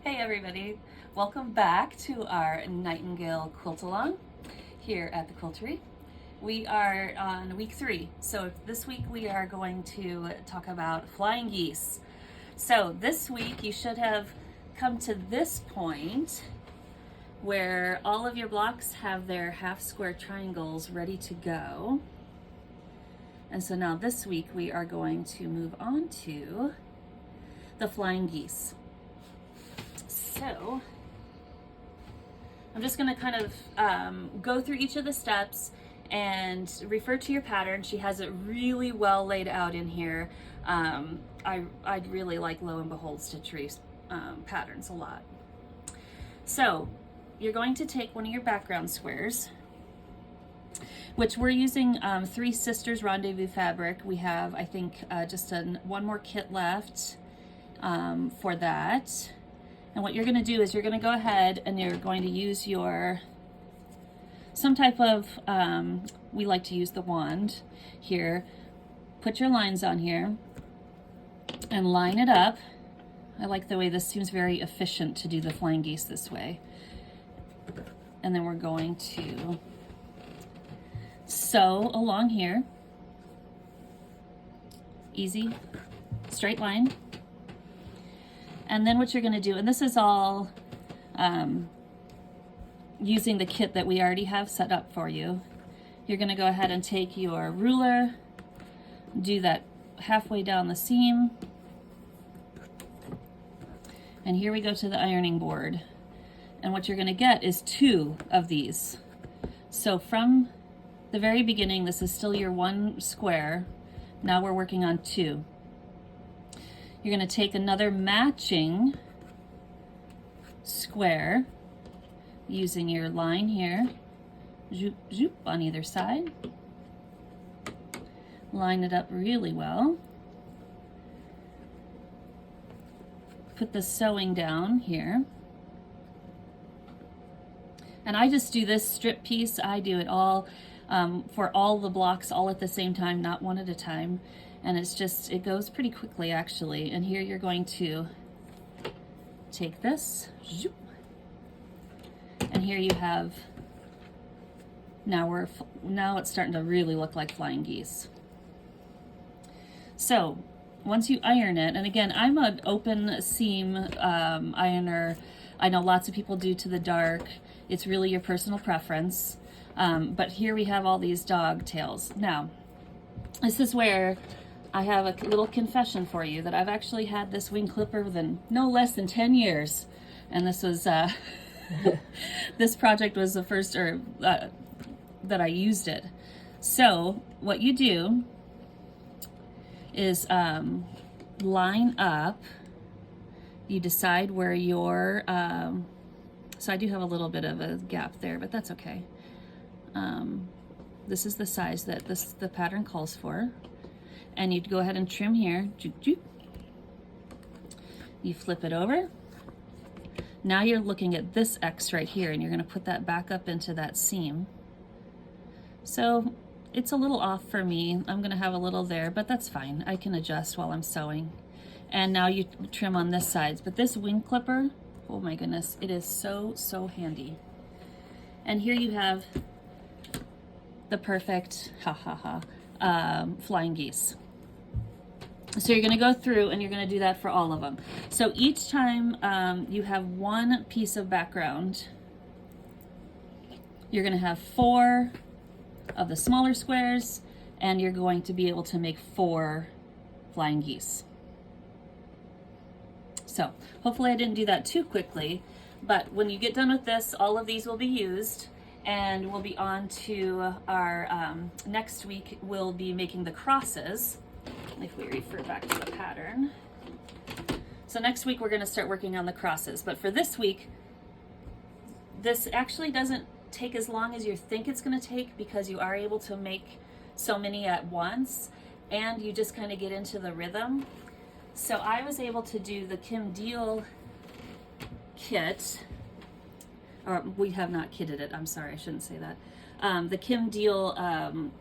Hey everybody, welcome back to our Nightingale quilt along here at the Quiltery. We are on week 3, so this week we are going to talk about flying geese. So this week you should have come to this point where all of your blocks have their half square triangles ready to go. And so now this week we are going to move on to the flying geese. So I'm just going to kind of go through each of the steps and refer to your pattern. She has it really well laid out in here. I'd really like Lo and Behold Stitch Reef's patterns a lot. So you're going to take one of your background squares, which we're using Three Sisters Rendezvous fabric. We have, I think, just one more kit left for that. And what you're going to do is you're going to go ahead and you're going to use some type of, we like to use the wand here. Put your lines on here and line it up. I like the way this seems very efficient to do the flying geese this way. And then we're going to sew along here. Easy, straight line. And then what you're going to do, and this is all using the kit that we already have set up for you. You're going to go ahead and take your ruler, do that halfway down the seam, and here we go to the ironing board. And what you're going to get is 2 of these. So from the very beginning, this is still your 1 square. Now we're working on 2. You're going to take another matching square using your line here, zoop, zoop on either side. Line it up really well. Put the sewing down here. And I just do this strip piece. I do it all for all the blocks all at the same time, not one at a time. And it goes pretty quickly actually. And here you're going to take this, and here you have, now it's starting to really look like flying geese. So once you iron it, and again, I'm an open seam ironer. I know lots of people do to the dark. It's really your personal preference. But here we have all these dog tails. Now, this is where I have a little confession for you that I've actually had this wing clipper within no less than 10 years. And this was, this project was the first that I used it. So what you do is line up, you decide where your, so I do have a little bit of a gap there, but that's okay. This is the size that the pattern calls for. And you'd go ahead and trim here. You flip it over. Now you're looking at this X right here, and you're going to put that back up into that seam. So it's a little off for me. I'm going to have a little there, but that's fine. I can adjust while I'm sewing. And now you trim on this side. But this wing clipper, oh my goodness, it is so, so handy. And here you have the perfect, flying geese. So you're going to go through and you're going to do that for all of them. So each time you have one piece of background, you're going to have 4 of the smaller squares, and you're going to be able to make 4 flying geese. So hopefully I didn't do that too quickly, but when you get done with this, all of these will be used, and we'll be on to our next week. We'll be making the crosses, if we refer back to the pattern. So next week we're going to start working on the crosses, but for this week, this actually doesn't take as long as you think it's going to take, because you are able to make so many at once, and you just kind of get into the rhythm. So I was able to do the Kim Deal kit, or we have not kitted it, I'm sorry, I shouldn't say that. The Kim Deal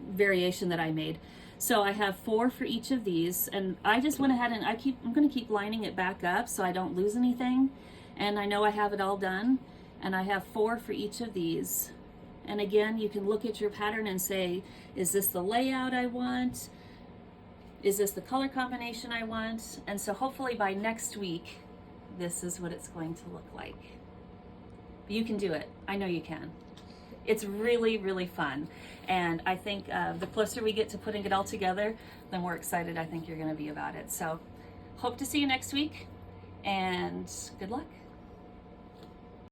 variation that I made. So I have 4 for each of these, and I just went ahead and I'm going to keep lining it back up so I don't lose anything. And I know I have it all done, and I have 4 for each of these. And again, you can look at your pattern and say, is this the layout I want? Is this the color combination I want? And so hopefully by next week, this is what it's going to look like. You can do it. I know you can. It's really, really fun. And I think the closer we get to putting it all together, the more excited I think you're going to be about it. So hope to see you next week, and good luck.